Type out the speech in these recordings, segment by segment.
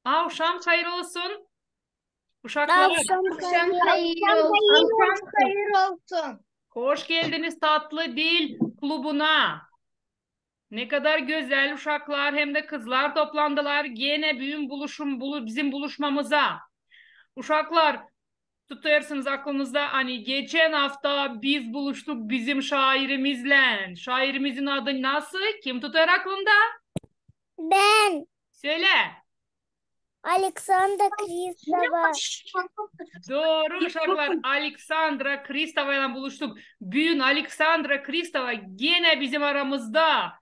Akşam hayır olsun. Uşaklar, Akşam hayır olsun. hoş geldiniz Tatlı Dil Klubu'na. Ne kadar güzel uşaklar hem de kızlar toplandılar. Gene bizim buluşmamıza. Uşaklar, tutarsınız aklınızda hani geçen hafta biz buluştuk bizim şairimizle. Şairimizin adı nasıl? Kim tutar aklında? Ben Söyle. Alexander Kristova. Doğru uşaklar. Alexandra Kristova ile buluştuk. Bugün Alexandra Kristova gene bizim aramızda.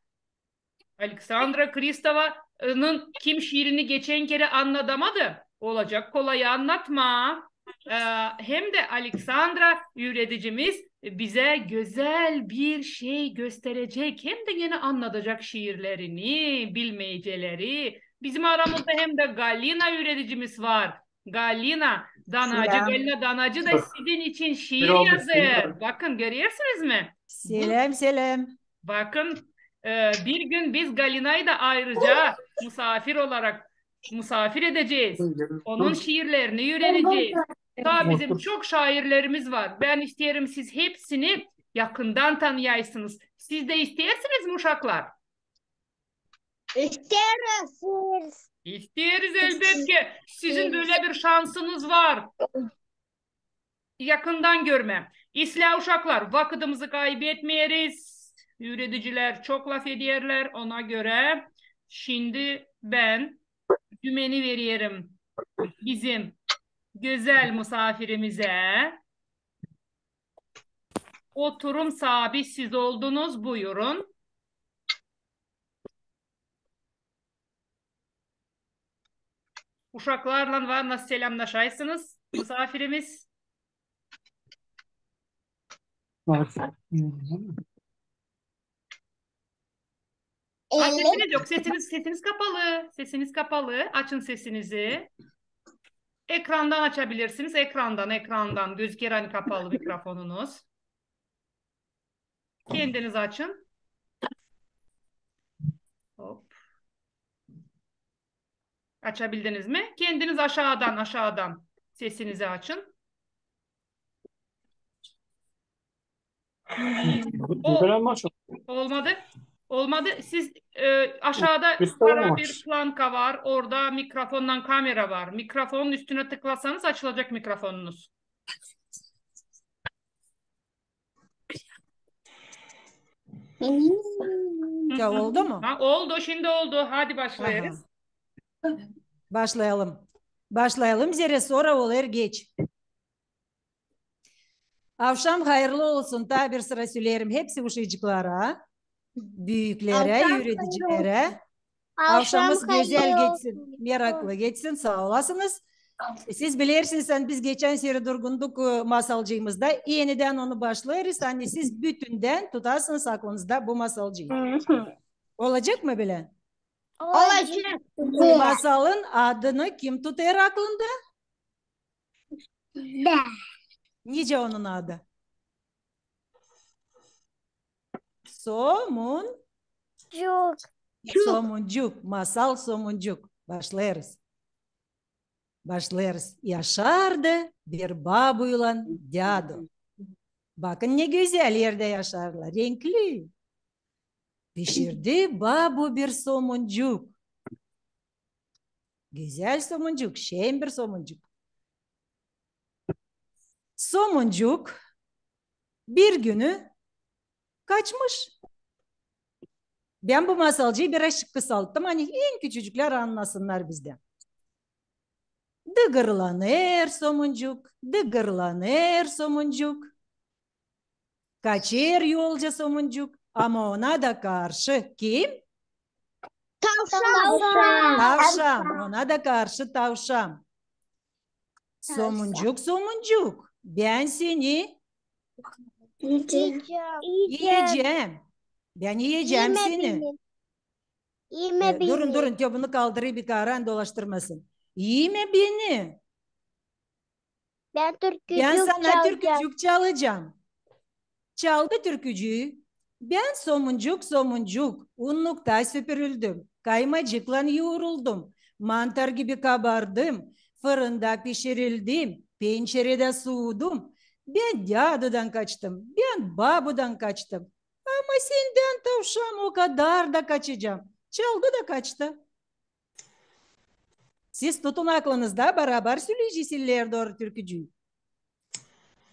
Alexandra Kristova'nın kim şiirini geçen kere anlatamadı. Olacak kolay anlatma. Hem de Alexandra üreticimiz bize güzel bir şey gösterecek. Hem de yine anlatacak şiirlerini, bilmeceleri. Bizim aramızda hem de Galina üreticimiz var. Galina Danacı, Galina Danacı da sizin için şiir yazır. Bakın görüyorsunuz mu? Selam selam. Bakın bir gün biz Galina'yı da ayrıca misafir edeceğiz. Onun şiirlerini öğreneceğiz. Daha bizim çok şairlerimiz var. Ben isterim siz hepsini yakından tanıyaysınız. Siz de istersiniz mi uşaklar? İsteriz. İsteriz elbette. Sizin böyle bir şansınız var. Yakından görmem. İslah uşaklar, vakitimizi kaybetmeyiz. Üreticiler çok laf ederler ona göre. Şimdi ben dümeni veriyorum bizim güzel misafirimize. Oturum sahibi siz oldunuz. Buyurun. Uşaklarla var nasıl selamlaşaysınız misafirimiz? Sesiniz yok. Sesiniz kapalı. Sesiniz kapalı. Açın sesinizi. Ekrandan açabilirsiniz. Ekrandan. Gözükür hani kapalı mikrofonunuz. Kendiniz açın. Hop. Açabildiniz mi? Kendiniz aşağıdan sesinizi açın. Olmadı. Olmadı. Siz aşağıda para bir planka var. Orada mikrofondan kamera var. Mikrofonun üstüne tıklasanız açılacak mikrofonunuz. Ya oldu mu? Ha, oldu. Şimdi oldu. Hadi başlayalım. Başlayalım. Başlayalım. Zere sonra olur geç. Akşam hayırlı olsun. Daha bir sıra söylerim. Hepsi uşacıklara, büyüklere, üreticilere. Akşamımız güzel geçsin. Meraklı geçsin. Sağ olasınız. Siz bilirsiniz biz geçen sene durgunduk masalcığımızda. Yeniden onu başlarız. Hani siz bütünden tutarsınız aklınızda bu masalcıyı. Olacak mı bile? Olacak. Bu masalın adını kim tutar aklında? Ben. Nice onun adı? Somuncuk. Somuncuk. Masal Somuncuk. Başlarız. Yaşardı bir babuyla dadu. Bakın ne güzel yerde yaşarlar. Renkli. Pişirdi babu bir somuncuk. Güzel somuncuk. Şen bir somuncuk. Somuncuk bir günü kaçmış. Ben bu masalcıyı biraz kısalttım. Hani en küçücükler anlasınlar bizden. Dıgırlanır somuncuk. Dıgırlanır somuncuk. Kaçır yolca somuncuk. Ama ona da karşı kim? Tavşan. Ona da karşı tavşan. Somuncuk. Ben seni yiyeceğim. Ben yiyeceğim seni. Yeme beni. Durun. Bunu kaldırayım bir karan dolaştırmasın. Yeme beni. Ben sana türkücük çalacağım. Çaldı türkücüğü. Ben somuncuk. Unlukta süpürüldüm. Kaymacıkla yoğruldum. Mantar gibi kabardım. Fırında pişirildim. Pencerede soğudum. Ben cadıdan kaçtım. Ben babudan kaçtım. Ama senden tavşan o kadar da kaçacağım. Çaldı da kaçtı. Siz tutun aklınızda beraber söyleyeceksiniz doğru türkücüyü.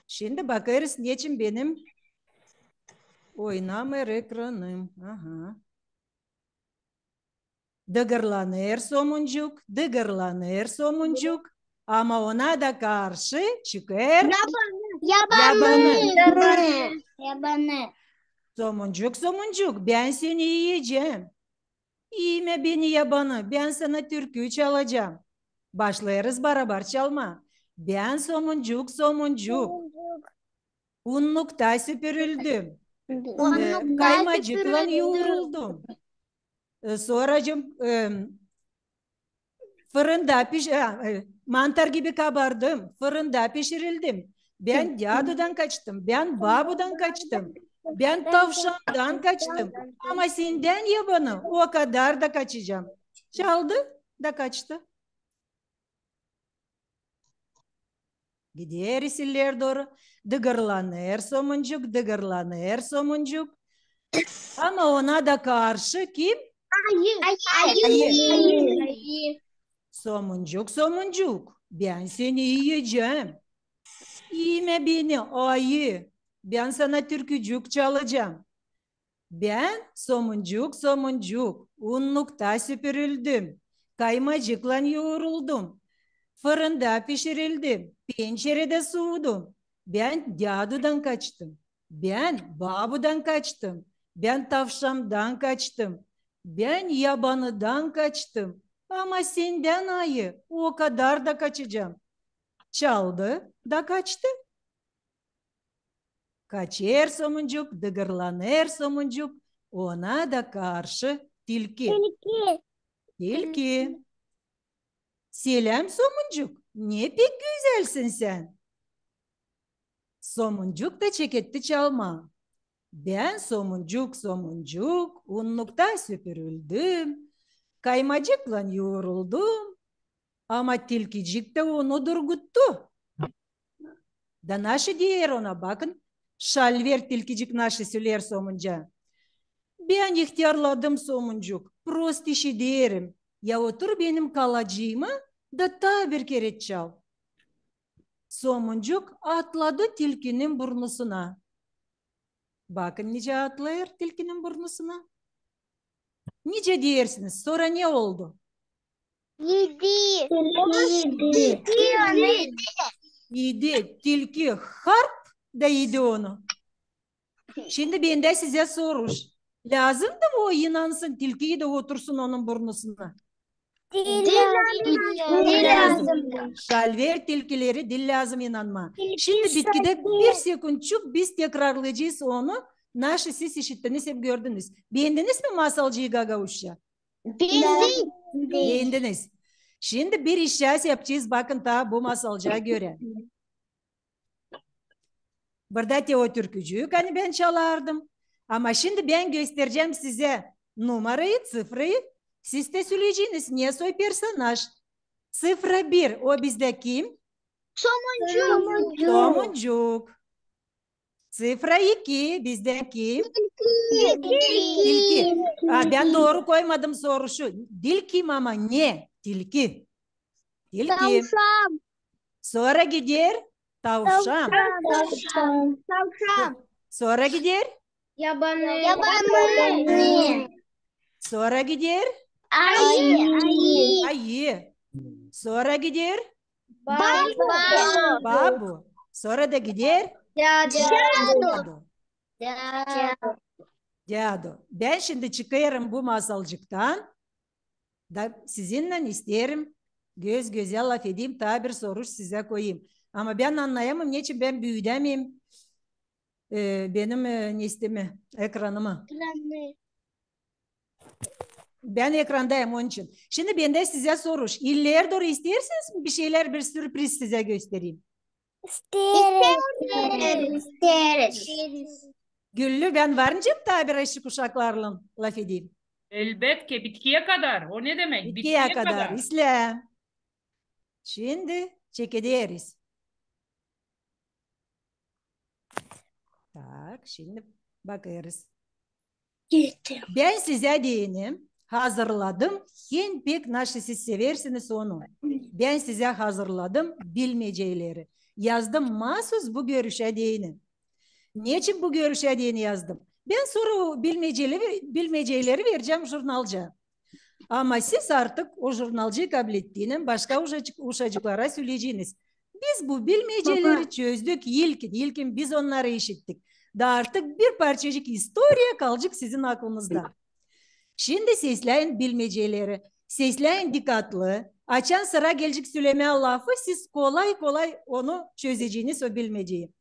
Şimdi bakarız niçin benim oynamıyor ekranım. Aha. Dıgırlanır somuncuk, dıgırlanır somuncuk. Ama ona da karşı çıkar yabanı. Yabanı. Somuncuk somuncuk ben seni yiyeceğim. Yeme beni yabanı, ben sana türkü çalacağım. Başlarız beraber çalma. Ben somuncuk somuncuk. Unlukta süpürüldüm. Kaymacıkla yoğruldum. Sonracım fırında mantar gibi kabardım. Fırında pişirildim. Ben cadıdan kaçtım. Ben babudan kaçtım. Ben tavşandan kaçtım. Ama senden yabanı o kadar da kaçacağım. Çaldı da kaçtı. Gidiyor isiller doğru. Dıgırlanır somuncuk, dıgırlanır somuncuk. Ama ona da karşı kim? Ayı. Somuncuk, somuncuk. Ben seni yiyeceğim. Yeme beni ayı. Ben sana türkücük çalacağım. Ben somuncuk, somuncuk. Unlukta süpürüldüm. Kaymacıkla yoğruldum. Fırında pişirildim. Pencerede soğudum. Ben cadıdan kaçtım. Ben babudan kaçtım. Ben tavşandan kaçtım. Ben yabanıdan kaçtım. Ama senden ayı o kadar da kaçacağım. Çaldı da kaçtı. Kaçer somuncuk, dıgırlanır somuncuk. Ona da karşı tilki. Tilki. Selam somuncuk. Ne pek güzelsin sen. Somuncuk da çeketti çalma. Ben somuncuk somuncuk unlukta süpürüldüm. Kaymacıkla yoğruldum. Ama tilkicik de onu durguttu. Da naşı diğer ona bakın. Şalver tilkicik naşı söyler somunca. Ben ihtiyarladım somuncuk. Prost işi derim. Ya otur benim kalacağıma da ta bir kere çal. Somuncuk atladı tilkinin burnusuna. Bakın nice atlayır tilkinin burnusuna. Nice diyersiniz. Sonra ne oldu? Yedi. Yedi. Tilki harp da yedi onu. Şimdi ben de size soruş. Lazım da mı o inansın tilkiyi de otursun onun burnusuna? Dil lazım. Şalver tilkileri dil lazım inanma. Şimdi bitkide bir sekundçuk biz tekrarlayacağız onu. Naşı siz işittiniz hep gördünüz. Beğendiniz mi masalcıyı Gagavuş'a? Beğendiniz. Şimdi bir işaret yapacağız. Bakın ta bu masalcıya göre. Burada teo türkücüyü hani ben çalardım. Ama şimdi ben göstereceğim size numarayı, sıfırayı. Siz de söyleyeceğiniz ne soy personaj. Sıfıra bir. O bizde kim? Somuncuk. Sıfıra iki. Bizde kim? Tilki. Ben doğru koymadım soru şu. Dil kim ama ne? Tilki. Tilki. Sonra gider tavşan. Sonra gider. Yabanı. Sonra gider Ayı. ayı. Sonra gider Babu. babu. Sonra da gider cadı. Cadı. Ben şimdi çıkarım bu masalcıktan. Da sizinle isterim. Göz göze laf edeyim. Daha bir soru size koyayım. Ama ben anlayamam. Niçin ben büyüdemeyim benim nestimi, ekranımı. Ben ekrandayım onun için. Şimdi ben de size soruş. İller doğru isterseniz bir şeyler bir sürpriz size göstereyim. İsteriz. Güllü ben varınca mı tabir eşi kuşaklarla laf edeyim? Elbette bitkiye kadar. O ne demek? Bitkiye kadar. İslam. Şimdi çekeriz. Tak, şimdi bakıyoruz. Ben size diyeyim, hazırladım. Kim pek nasıl siz seversiniz onu. Ben size hazırladım bilmeceleri. Yazdım mahsus bu görüşe diyeyim. Niçin bu görüşe diyeyim yazdım? Ben soru bilmeceleri vereceğim jurnalca. Ama siz artık o jurnalcıyı kabul ettiğinin başka uşacıklara söyleyeceğiniz. Biz bu bilmeceleri çözdük. İlkin biz onları işittik. Da artık bir parçacık historia kalacak sizin aklınızda. Şimdi sesleyin bilmeceleri. Sesleyin dikkatli. Açan sıra gelecek söylemeye lafı siz kolay kolay onu çözeceğiniz o bilmeceyi.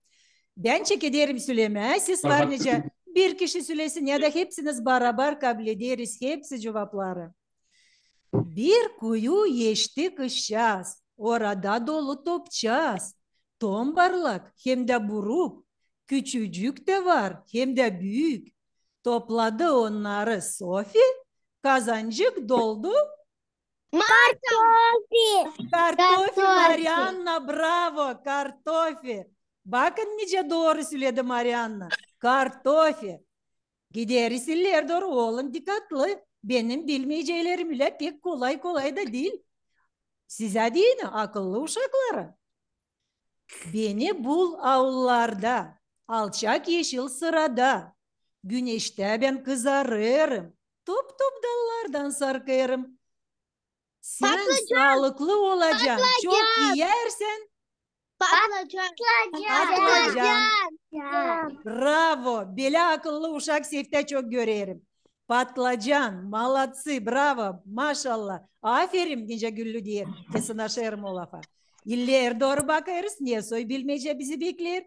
Ben çekederim söylemeye. Siz varınca bir kişi söylesin ya da hepsiniz beraber kabul ederiz. Hepsi cevapları. Bir kuyu geçti kışacağız. Orada dolu topçağız. Tom barlak hem de buruk. Küçücük de var hem de büyük. Topladı onları Sofi. Kazancık doldu. Kartofi Marianna bravo. Kartofi. Bakın nice doğru söyledi Marianna. Kartofi. Gideriz iller doğru oğlum dikkatli. Benim bilmeyeceklerim bile pek kolay kolay da değil. Size değil akıllı uşakları. Beni bul avlularda, alçak yeşil sırada. Güneşte ben kızarırım. Top top dallardan sarkarım. Sen sağlıklı olacaksın. Çok yersen patlıcan. Bravo. Bela akıllı uşak sevde çok görerim. Patlıcan. Malatsı. Bravo. Maşallah. Aferin nice güllü diye. Kesin aşarım o lafa. İller doğru bakarız. Niye soy bilmece bizi bekler.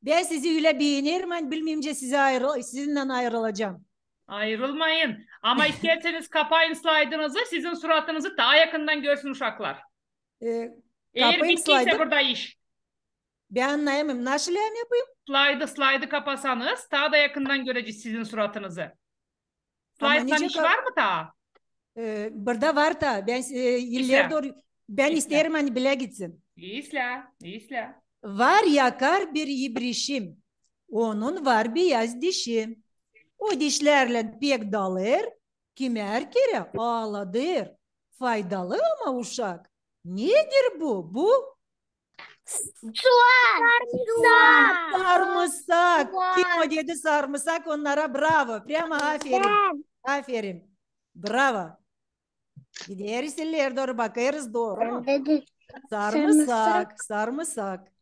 Ben sizi öyle beğenirim. Ben bilmeyince sizinle ayrılacağım. Ayrılmayın. Ama isterseniz kapayın slaytınızı. Sizin suratınızı daha yakından görsün uşaklar. Eğer bittiyse burada iş. Ben anlayamam. Nasıl yani yapayım? Slaydı kapasanız daha da yakından göreceğiz sizin suratınızı. Slayttan iş var mı daha? Burada var da. Ben iller doğru. Ben isterim hani bile gitsin. İyisle. Var yakar bir ibrişim. Onun var beyaz dişi. O dişlerle pek dalır. Kimer kere ağladır. Faydalı ama uşak. Nedir bu? Bu sarımsak. Kim o dedi sarımsak onlara bravo. Prямо aferin. Aferin. Bravo. Gideriz iller doğru bakarız doğru. Sarımsak.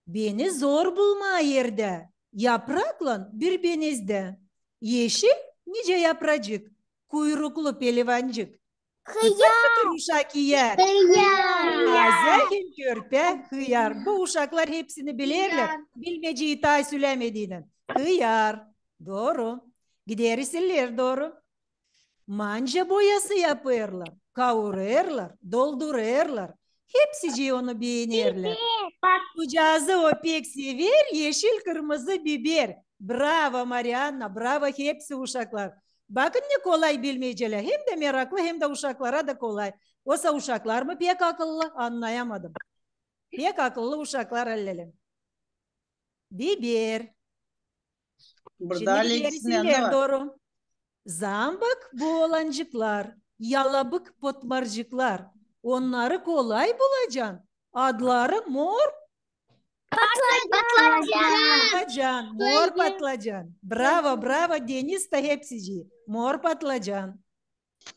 Beni zor bulma yerde. Yaprakla bir benizde. Yeşil nice yapracık. Kuyruklu pelivancık. Kıyar. Uşak yer. Taze hem körpe hıyar. Bu uşaklar hepsini bilirler. Bilmeceyi ta söylemediğini. Hıyar. Doğru. Gideriz iller doğru. Manca boyası yapırlar. Kavururlar. Doldururlar. Hepsici onu beğenirler. Kucağızı o pek sever. Yeşil kırmızı biber. Bravo Marianna. Bravo hepsi uşaklar. Bakın ne kolay bilmeceler. Hem de meraklı hem de uşaklara da kolay. Oysa uşaklar mı pek akıllı? Anlayamadım. Pek akıllı uşaklar hallelim. Biber. Burada Şimdi doğru. Zambak boğulancıklar. Yalabık potmarcıklar. Onları kolay bulacaksın. Adları mor patlıcan. Mor patlıcan. Bravo. Deniz de hepsici. Mor patlıcan.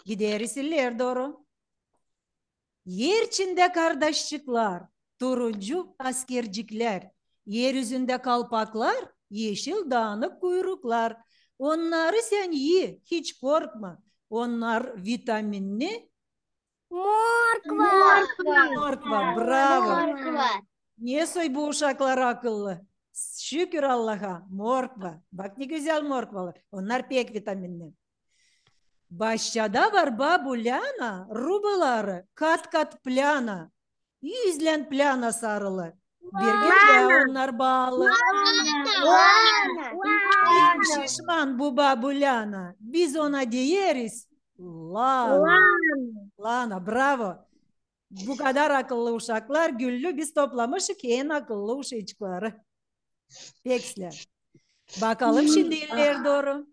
Gideriz iller doğru. Yer içinde kardeşçikler. Turuncu askercikler. Yeryüzünde kalpaklar. Yeşil dağınık kuyruklar. Onları sen ye. Hiç korkma. Onlar vitaminli. Morkva. Bravo. Niye soy bu uşaklar akıllı? Şükür Allah'a. Morkva. Bak ne güzel morkvalar. Onlar pek vitaminli. Bahçede var babulyana, rubaları kat kat plana. Yüzlen plana sarılı. Bir gün de onlar bağlı. Şişman buba bulana. Biz ona diyeriz. Lana. Lana bravo. Bu kadar akıllı uşaklar Güllü biz toplamışık en akıllı uşakları. Peksler. Bakalım şimdi iller doğru.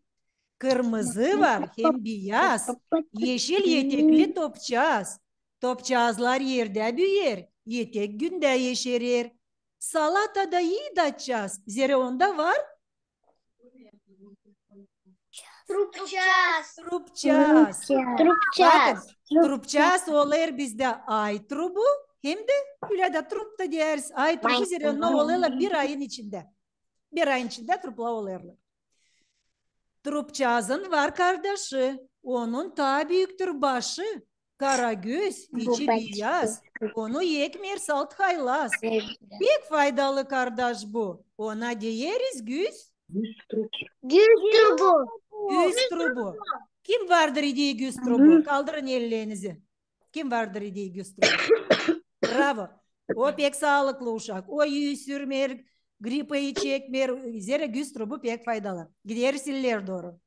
Kırmızı var hem beyaz. Yeşil yetekli topçağız. Topçağızlar yerde büyür. Yetek günde yeşerir. Salatada iyi daçacağız. Zere onda var. Trupçağız. Bakın trupçağız olur bizde ay trubu. Hem de öyle de trup da deriz. Ay trubu zere ne oluyorlar bir ayın içinde. Bir ayın içinde trupla oluyorlar. Trupçağızın var kardeşi. Onun ta büyüktür başı. Karagöz, içi beyaz. Onu yekmer salt haylaz. Pek faydalı kardeş bu. Ona diyeriz güz. Güz trubu. Kim vardır idiği güz trubu? Kaldırın ellerinizi. Kim vardır idiği güz trubu? Bravo. O pek sağlıklı uşak. O yüz sürmer, gripayı çekmer. Zere güz trubu pek faydalı. Gideriz iller doğru.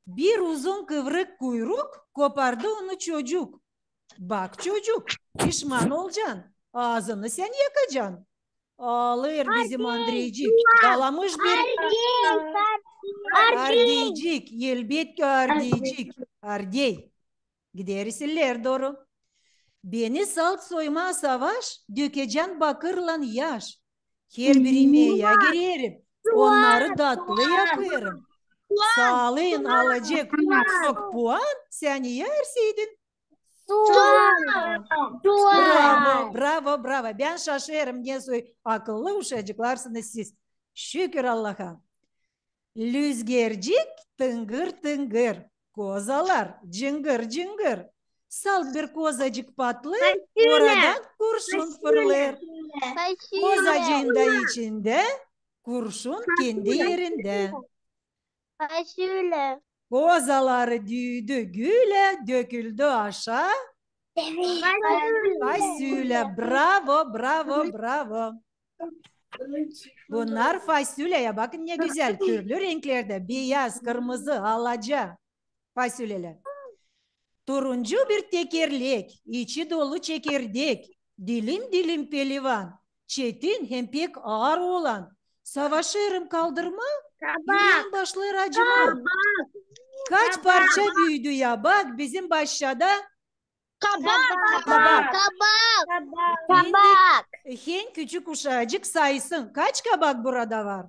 Bir uzun kıvrık kuyruk kopardı onu çocuk. Bak çocuk pişman olacaksın. Ağzını sen yakacaksın. Ağlar bizim Andreycik. Dalamış bir ardeycik. Elbet ki ardeycik. Ardey. Gideriz iller doğru. Beni salt soyma savaş. Dökeceksin bakırla yaş. Her bir yemeğe girerim. Onları tatlı yaparım. Sağlığın alacak çok puan sen yerseydin. Bravo, bravo, bravo. Ben şaşırırım. Ne soy akıllı uşacıklarsınız siz. Şükür Allah'a. Lüzgercik tıngır tıngır. Kozalar cıngır cıngır. Sal bir kozacık patlı. Oradan kurşun fırlar. Kozacığın da içinde. Kurşun kendi yerinde. Kozaları düğdü güle, döküldü aşağı. Fasulye, bravo, bravo, bravo. Bunlar fasulyeye bakın ne güzel türlü renklerde. Beyaz, kırmızı, alaca fasulyeler. Turuncu bir tekerlek, içi dolu çekirdek. Dilim dilim pelivan. Çetin hem pek ağır olan. Savaşırım kaldırma. Yüreğim başlar acıma. Kaç parça büyüdü ya bak bizim başlarda. Kabak. Hen küçük uşacık saysın. Kaç kabak burada var?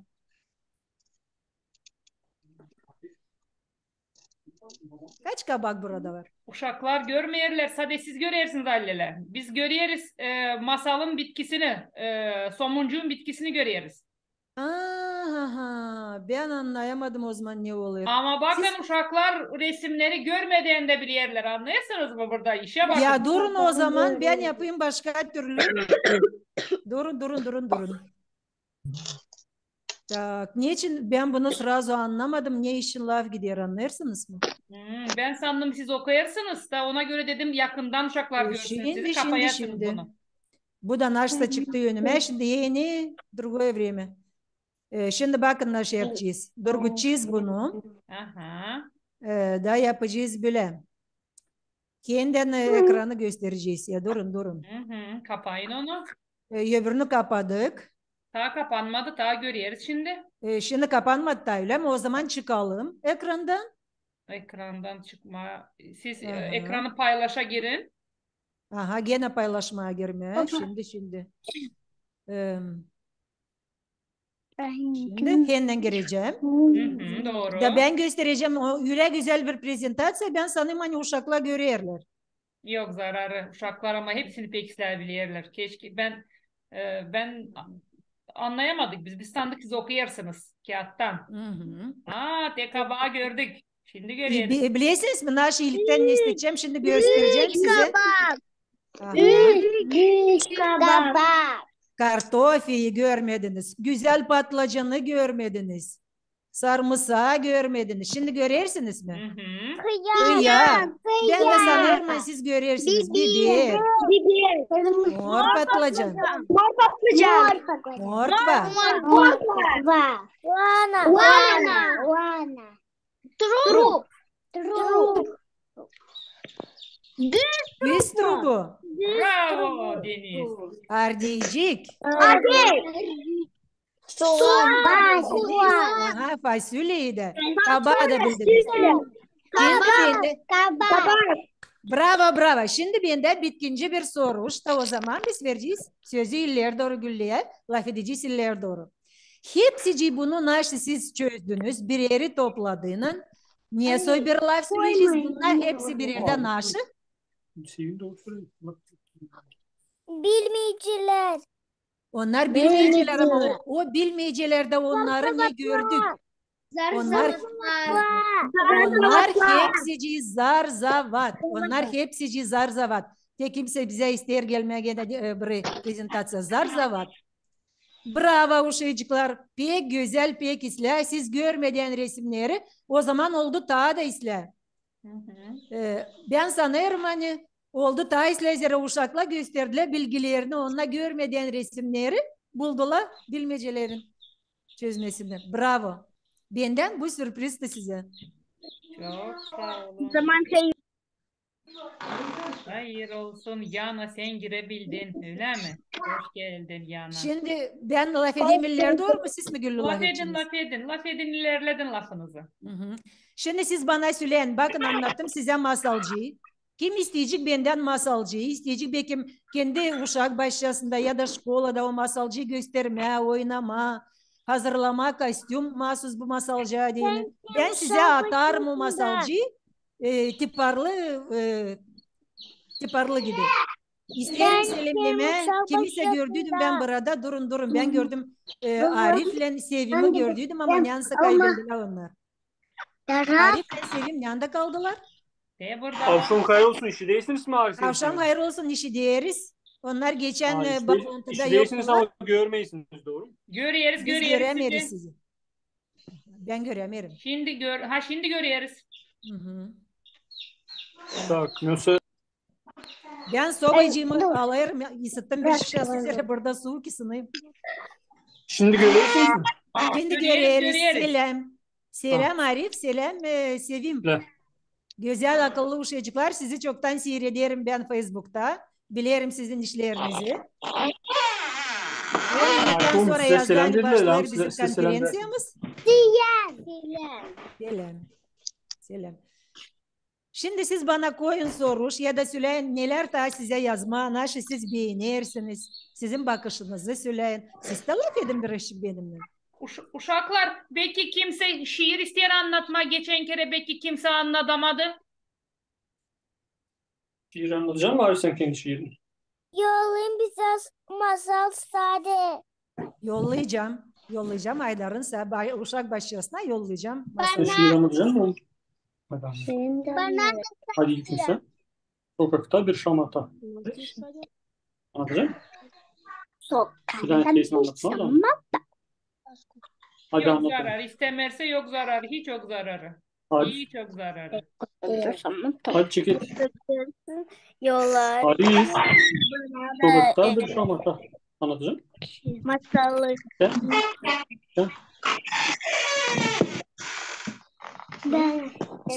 Kaç kabak burada var? Uşaklar görmeyerler, sade siz görersiniz aileler. Biz görüyoruz masalın bitkisini, somuncuğun bitkisini görüyoruz. Aha, ben anlayamadım o zaman ne oluyor. Ama bakın uşaklar resimleri görmeden de biliyorlar. Anlıyorsunuz mu burada? İşe bakın. Ya durun o zaman ben yapayım başka türlü. Durun. Tak, niçin ben bunu sırası anlamadım. Ne işin laf gidiyor anlarsınız mı? Ben sandım siz okuyarsınız da ona göre dedim yakından uşaklar görsün sizi. Kapayarsınız bunu. Bu da naşta çıktı önüme. Şimdi yeni другое время. Şimdi bakın nasıl yapacağız. Durgutacağız bunu. Aha. Da yapacağız böyle. Kendini ekranı göstereceğiz. Ya durun. Kapayın onu. Öbürünü kapadık. Daha kapanmadı. Daha görüyoruz şimdi. Şimdi kapanmadı da öyle mi? O zaman çıkalım ekrandan. Ekrandan çıkma. Siz ekranı paylaşa girin. Aha gene paylaşmaya girme. Şimdi. Şimdi hemen gireceğim. Doğru. Da ben göstereceğim. O öyle güzel bir prezentasiya. Ben sanırım hani uşaklar görürler. Yok zararı. Uşaklar ama hepsini pek isteyebilirler. Keşke ben anlayamadık biz. Biz sandık siz okuyarsınız kağıttan. Tek kabağı gördük. Şimdi görüyoruz. Biliyorsunuz mu? Naş iyilikten ne isteyeceğim? Şimdi göstereceğim size. Kartofeyi görmediniz. Güzel patlıcanı görmediniz. Sarımsağı görmediniz. Şimdi görürsünüz Hı mü? hı. Kıyar. Ben de sanırım siz görürsünüz. Biber. Biber. Mor patlıcan. Mor patlıcan. Morkva. Vana. Trup. Bistrubu. Bravo Deniz. Ardicik. Soğan. Aha, fasulyeyi de. Kabağı da bildiniz. Şimdi ben de, bravo bravo. Şimdi ben de bitkinci bir soru. İşte o zaman biz vereceğiz. Sözü ileri doğru Güllü'ye. Laf edeceğiz ileri doğru. Hepsici bunu nasıl siz çözdünüz? Bir yeri topladığının. Niye soy bir laf söyleyeceğiz? Bunlar hepsi bir yerde nasıl? Bilmeyiciler. Onlar bilmeyiciler ama o bilmeyicilerde onları ne gördük? Onlar hepsici zarzavat. Onlar hepsici zarzavat. Tek kimse bize ister gelmeye bir prezentatsiya zarzavat. Bravo uşacıklar. Pek güzel, pek isle. Siz görmeden resimleri o zaman oldu daha da isle. Ben sanırım hani oldu daha isle uşakla gösterdiler bilgilerini. Onunla görmeden resimleri buldular bilmecelerin çözmesini. Bravo. Benden bu sürpriz de size. Çok sağ olun. Hayır olsun. Yana sen girebildin. Öyle mi? Hoş geldin Yana. Şimdi ben laf edeyim ileri doğru mu? Siz mi Güllü laf Laf edin, edeceksiniz? laf edin. Laf edin, ilerledin lafınızı. Hı. Şimdi siz bana söyleyin. Bakın anlattım size masalcıyı. Kim isteyecek benden masalcıyı? İsteyecek belki kendi uşak başyasında ya da şkolada o masalcıyı gösterme, oynama, hazırlama, kostüm mahsus bu masalcıya değil. Ben size atarım o masalcıyı. Tiparlı gibi. İsterim selimleme. Kimse gördüydüm ben burada. Durun. Ben gördüm Arif'le Sevim'i gördüydüm ama yansı kaybettiler onlar. Arif'le Sevim yanında kaldılar. De burada. Akşam hayır olsun, işi değilsiniz mi abi? Akşam hayır olsun işi diyeriz. Onlar geçen bağlantıda işi değilsiniz yoktular. ama görmeyesiniz, doğru mu? Görüyoruz, Biz görüyoruz göremeyiz sizi. sizi. Ben göremeyirim. Şimdi görüyoruz. Hı. Tak, nasıl? Ben sobaycığımı alayım. Isıttım bir şişesi burada soğuk ısınayım. Şimdi görüyorsunuz mu? Şimdi Görüyoruz. görüyoruz. Selam Arif, selam Sevim. Le. Güzel akıllı uşacıklar sizi çoktan seyrederim ben Facebook'ta. Bilirim sizin işlerinizi. Ondan sonra size selam yazdan dediler, başlar size bizim selam konferansiyamız. Selam. Şimdi siz bana koyun soruş ya da söyleyin neler daha size yazma, nasıl siz beğenirsiniz. Sizin bakışınızı söyleyin. Siz de laf edin bir işi benimle. Uşaklar, belki kimse şiir isteyen anlatma. Geçen kere belki kimse anlatamadı. Şiir anlatacağım mı abi sen kendi şiirini? Yollayın bize masal sade. Yollayacağım Aylar'ın uşak başyasına yollayacağım. Sen şiir anlatacak mısın? Bana Hadi ilkin sen. Sokakta bir şamata. Anlatacak mısın? Filan kesin anlatma da. Hadi Yok anlat. zarar. İstemezse yok zararı. Hiç yok zararı. Hadi. İyi çok zararı. Hadi çekil. Yollar. Hadi. Sokakta bir şamata. Anlatacağım. Masalı. Sen.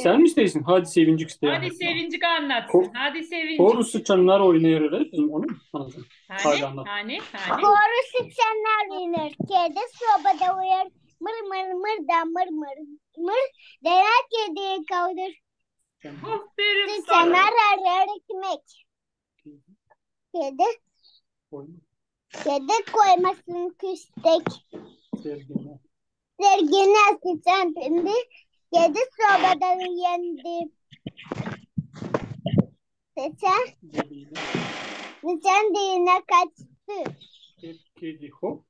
Sen mi isteyin? Hadi sevincik isteyin. Hadi Sevincik anlatsın. Hadi Sevincik. Doğru sıçanlar oynuyor öyle. Bizim onu mu anlatacağım? Hadi anlat. Hani? Doğru sıçanlar yenir. Kedi sobada uyar. Mır mır mır da mır mır mır. Dener kediyi kaldır. Aferin sana. Sıçanlar arar ekmek. Kedi koymasın küstek. Sevgili. Sergine sıçan pindi. Kedi sobada yendi. Sıçan dine kaçtı. Kedi hop.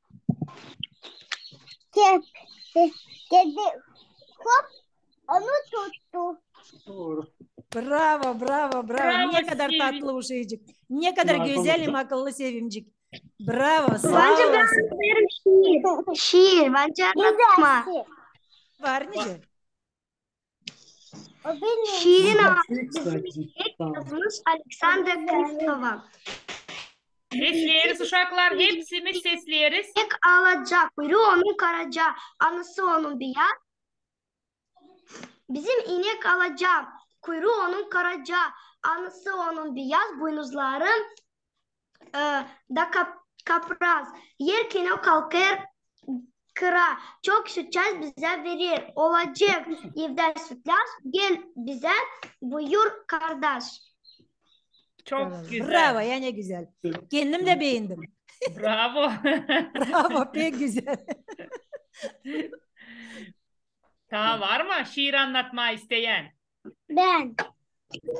Kedi hop onu tuttu. Doğru. Bravo. Bravo, Ne kadar Sevim. tatlı uşacık. Ne kadar Bravo, güzelim bravo. akıllı Sevimcik. Bravo. Sağ olasın. Şiir. Bence anlatma. var nice? O benim. Şiirin Tamam. ağzımız Alexandra Kristova. Sesleyeriz uşaklar. Hepsimiz sesleyeriz. İnek alaca, kuyruğu onun karaca, anısı onun beyaz. Bizim inek alaca, kuyruğu onun karaca, anısı onun beyaz, boynuzları da kapraz. Yerken o kalkar kıra, çok sütçez bize verir. Olacak evde sütler, gel bize buyur kardeş. Çok güzel. Bravo ya ne güzel. Kendim de beğendim. Bravo. Bravo pek güzel. Daha var mı şiir anlatma isteyen? Ben.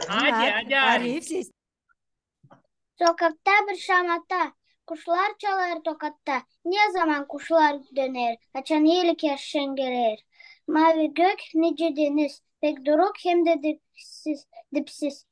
Hadi. Arif ses. Sokakta bir şamata. Kuşlar çalar tokatta. Ne zaman kuşlar döner? Kaçan iyilik yaşın gelir. Mavi gök nice deniz. Pek duruk hem de dipsiz.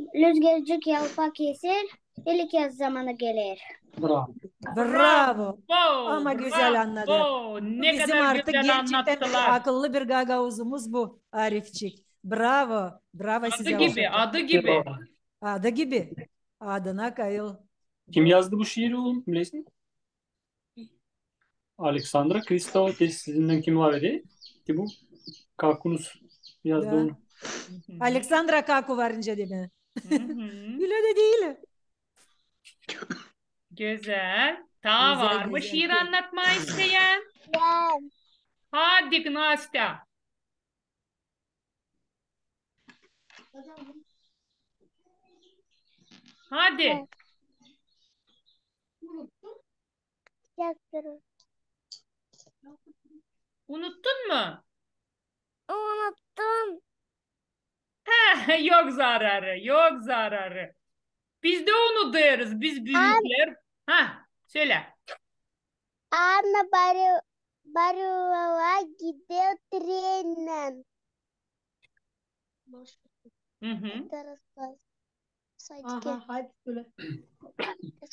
Rüzgarcık yalpak eser. İyilik yaz zamanı gelir. Bravo. Bravo. Bravo, Ama güzel anladı. bravo. Ne Bizim kadar artık güzel gerçekten anlattılar. akıllı bir gagavuzumuz bu Arifçik. Bravo. Bravo Adı size. gibi, uşaklar. adı gibi. Bravo. Adı gibi. Adına kayıl. Kim yazdı bu şiiri oğlum? Bilirsin. Alexandra Kristova. Sizinden kim var idi? Ki bu Kakunus yazdı Da. onu. Alexandra Kaku varınca değil mi? Hı hı. Öyle de değil. Güzel. Daha Güzel, var mı güzel. şiir anlatma isteyen? Ben. Hadi Nastya. Hadi. Yaktırır. Unuttun mu? Unuttum. Yok zararı, yok zararı. Biz de onu deriz, biz büyükler. Söyle. Anne barıva gidiyor trenle. Hı hı. Aha, hadi söyle.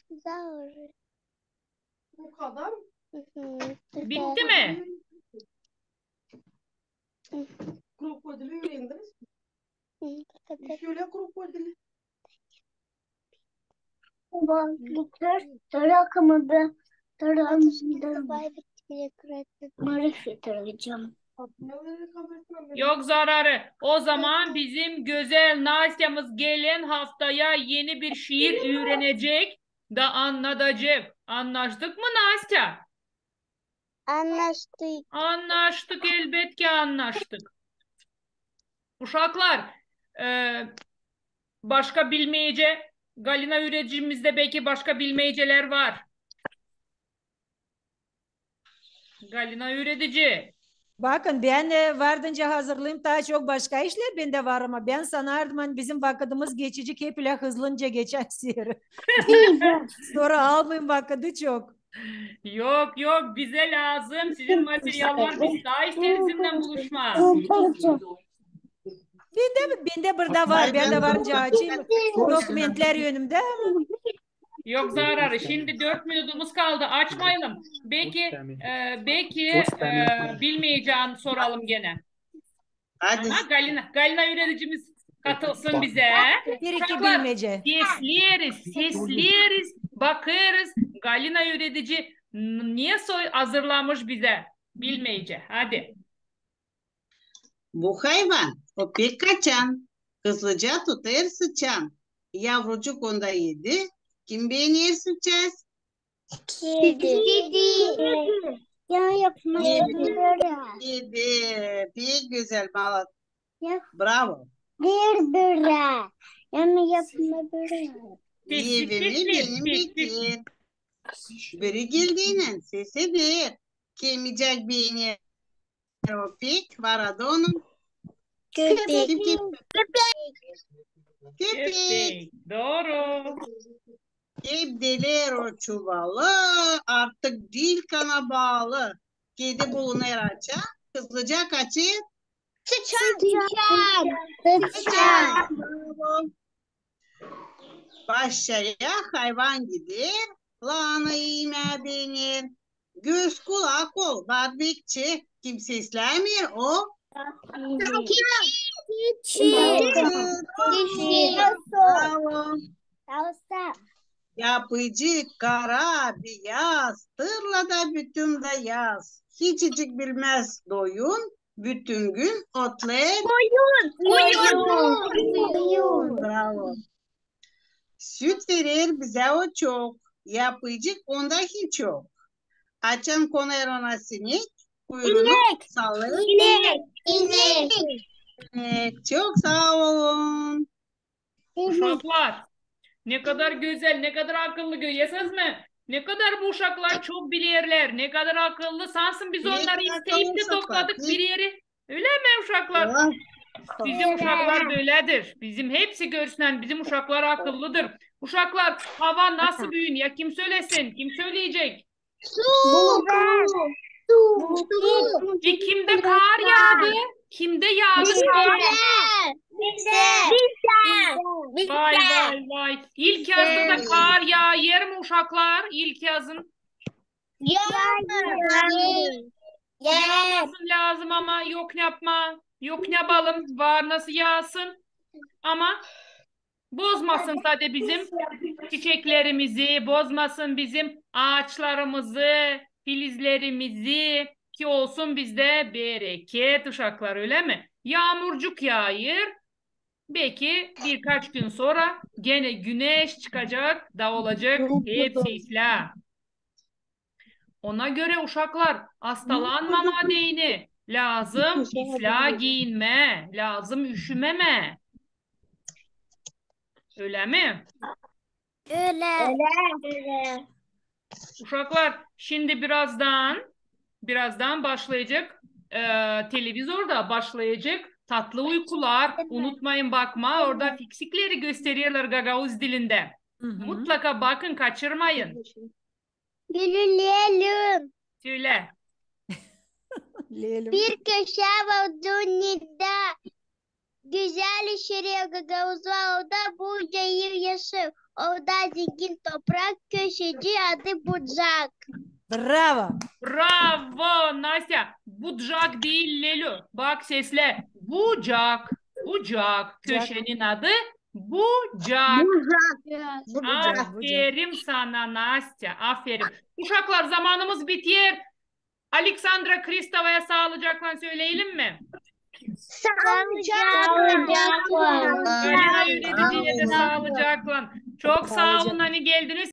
güzel olur. Bu kadar. Bitti mi? Krokodili öğrendiniz mi? Şöyle krokodili. Balıklar tarakamadı. Marif getireceğim. Yok zararı. O zaman bizim güzel Nastya'mız gelen haftaya yeni bir şiir öğrenecek da anlatacak. Anlaştık mı Nastya? Anlaştık. Anlaştık, elbet ki anlaştık. Uşaklar, başka bilmeyece, Galina üreticimizde belki başka bilmeyeceler var. Galina üretici. Bakın ben vardınca hazırlayayım daha çok başka işler bende var ama ben sanardım bizim vakitimiz geçecek hep ile hızlıca geçer seyir. Sonra almayayım vakiti çok. Yok bize lazım. Sizin materyallar biz daha isteriz sizinle buluşma. Bende burada var. Ben de varınca açayım. Dokumentler yönümde. Yok zararı. Şimdi 4 minutumuz kaldı. Açmayalım. Belki bilmeyeceğini soralım gene. Hadi. Ama Galina üreticimiz katılsın bize. Bir iki Uşaklar, bilmece. sesleyeriz, bakarız. Galina üretici niye hazırlamış bize? Bilmeyece. Hadi. Bu hayvan o pek kaçan. Hızlıca tutar sıçan. Yavrucuk onda yedi. Kim beğenir sıçacağız? Kedi. Ya yapma. Yedi. Pek güzel malat. Ya. Bravo. Bir bira. Yani yapma bira. Evimi benim bekir. Biri geldiğinin sesidir. Kemicek beğenir. O pek var onun. Köpek. Köpek. Doğru. Evdeler o çuvalı, artık dil kana bağlı. Kedi bulunur aça, hızlıca kaçır. Sıçan. Bravo. Başaya hayvan gider, lanı yeme denir. Göz kulak ol. Bak bekçi. Kim seslemiyor o? Bravo. Yapıcı, kara, beyaz, tırlada bütün de yaz. Hiçcik bilmez doyun, bütün gün otlayıp. Bravo. Süt verir bize o çok, yapıcık onda hiç yok. Açan konar ona sinek, kuyruğunu sallayıp. İnek. Çok sağ olun. Uşaklar ne kadar güzel, ne kadar akıllı görüyorsunuz mu? Ne kadar bu uşaklar çok bilirler, ne kadar akıllı. Sansın biz Ne onları kadar isteyip de akıllı topladık uşaklar. bir yeri. Öyle mi uşaklar? Bravo. Bizim uşaklar böyledir. Bizim hepsi görsün, bizim uşaklar akıllıdır. Uşaklar hava nasıl büyün ya kim söylesin? Kim söyleyecek? Kimde kar yağdı? Kimde yağdı kar? Vay vay vay. İlk yazda da kar yağar mı uşaklar? İlk yazın. Yağmasın lazım ama yok ne yapma. Yok ne yapalım. Var nasıl yağsın. Ama bozmasın sadece bizim çiçeklerimizi, bozmasın bizim ağaçlarımızı, filizlerimizi, ki olsun bizde bereket uşaklar öyle mi? Yağmurcuk yağır. Belki birkaç gün sonra gene güneş çıkacak, da olacak hepsi isla. Ona göre uşaklar hastalanmama deyini lazım isla giyinme, lazım üşümeme. Öyle mi? Uşaklar şimdi birazdan başlayacak televizyonda başlayacak tatlı uykular. Unutmayın bakma orada fiksikleri gösteriyorlar Gagavuz dilinde. Mutlaka bakın kaçırmayın. Gülülelim. Söyle. Lelim. Bir köşe var dünyada. Güzel şirin Gagavuz var. Orada bu cayır yaşır. Orada zengin toprak köşeci adı Bucak. Bravo. Bravo Nasya. Bucak değil Lelu. Bak sesle. Bucak. Bucak. Köşenin adı Bucak. Aferin sana Nastya. Aferin. Uşaklar zamanımız bitiyor. Aleksandra Kristova'ya sağlıcakla söyleyelim mi? Galina yöneticiye de sağlıcakla. Çok sağ olun hani geldiniz.